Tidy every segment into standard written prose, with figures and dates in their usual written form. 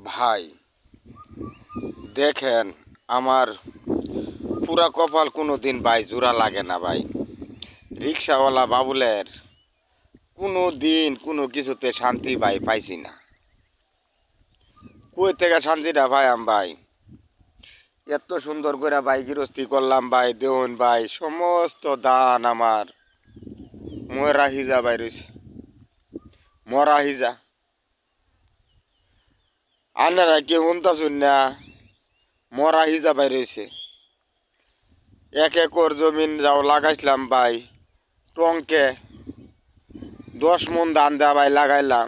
ভাই দেখেন, আমার পুরা কপাল কোনো দিন ভাই জোড়া লাগে না ভাই। রিক্সাওয়ালা বাবুলের কোনো দিন কোনো কিছুতে শান্তি ভাই পাইছি না। কই থেকে শান্তিটা ভাই ভাই এত সুন্দর করে ভাই গৃহস্থী করলাম ভাই, দেউন ভাই সমস্ত দান আমার মরা হিজা ভাই রয়েছে, মরা হিজা। আনারা কেউ শুনতাছুন না, মরা হিজা ভাই রয়েছে। 1 একর জমিন যাও লাগাইছিলাম ভাই, টঙ্কে 10 মণ ধান দেওয়া ভাই লাগাইলাম।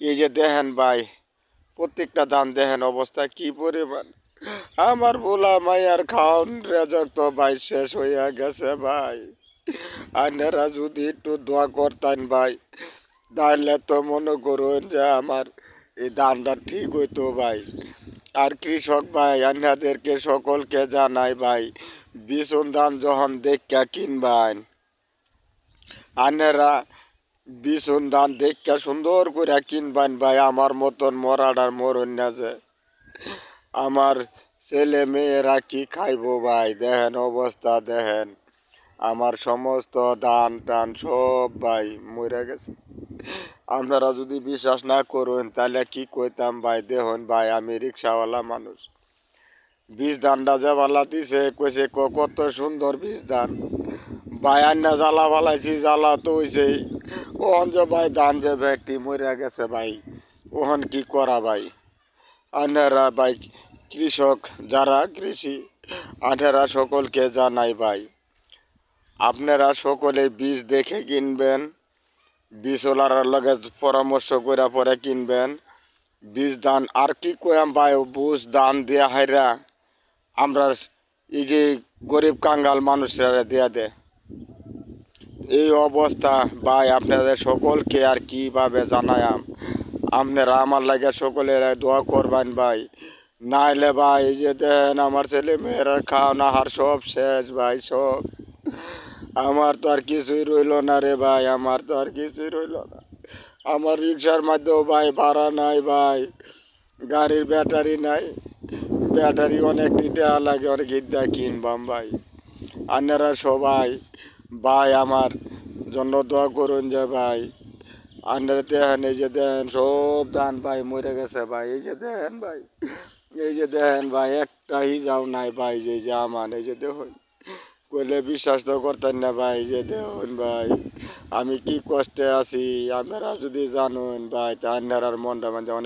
এই যে দেখেন ভাই, প্রত্যেকটা ধান দেখেন অবস্থা কি পরিমাণ। আমার ভোলা মাইয়ার খাওন রেজক তো ভাই শেষ হইয়া গেছে ভাই। আপনারা যদি একটু দোয়া করতেন ভাই, তাহলে তো মনে করুন যে আমার এই ধানটা ঠিক হইতো ভাই। আর কৃষক ভাই আপনাদেরকে সকলকে জানাই ভাই, বিছুন ধান যখন দেখা কিনবেন, আপনারা বিছুন ধান দেখা সুন্দর করে কিনবেন ভাই। আমার মতন মরাডার মরণ না যে আমার ছেলে মেয়েরা কি খাইবো ভাই। দেখেন অবস্থা দেখেন, আমার সমস্ত ধান টান সব ভাই মরে গেছে। আপনারা যদি বিশ্বাস না করুন তাহলে কি কইতাম ভাই। দেখুন ভাই, আমি রিক্সাওয়ালা মানুষ, বীজ ধানটা যে বালা দিছে কইছে কত সুন্দর বীজ ধান ভাই। আন্না জ্বালা ফালাইছি, জ্বালা তো হইছেই। ওহন যে ভাই ধান যে ব্যক্তি মরে গেছে ভাই, ওহন কি করা ভাই। আন্নারা ভাই কৃষক যারা কৃষি, আন্নারা সকলকে জানাই ভাই, আপনারা সকলে বীজ দেখে কিনবেন, বীজওয়ালার লগে পরামর্শ করে পরে কিনবেন বীজ দান। আর কি কয়াম ভাই, বুঝ দান দেয়া হাইরা আমরা এই যে গরিব কাঙ্গাল মানুষরা দেয়া দে এই অবস্থা ভাই। আপনাদের সকলকে আর কিভাবে জানায়াম, আপনারা আমার লাগে সকলের দোয়া করবেন ভাই। নাইলে ভাই এই যে দেন আমার ছেলে মেয়েরা খাওয়া আহার সব শেষ ভাই, সব। আমার তো আর কিছুই রইল না রে ভাই, আমার তো আর কিছুই রইল না। আমার রিক্সার মধ্যেও ভাই ভাড়া নাই ভাই, গাড়ির ব্যাটারি নাই, ব্যাটারি অনেক দেওয়া লাগে, অনেক ইদ্যা কিনবাম ভাই। আপনারা সবাই ভাই আমার জন্য দোয়া করুন যে ভাই, আপনারা দেখেন এই যে দেখেন সব ধান ভাই মরে গেছে ভাই। এই যে দেখেন ভাই, এই যে দেখেন ভাই একটা হিজাও নাই ভাই। যে আমার এই যে দেখুন, কইলে বিশ্বাস তো করতেন না ভাই। যে দেখুন ভাই আমি কি কষ্টে আছি, আপনারা যদি জানুন ভাই তা আপনার মনটা মানে অনেক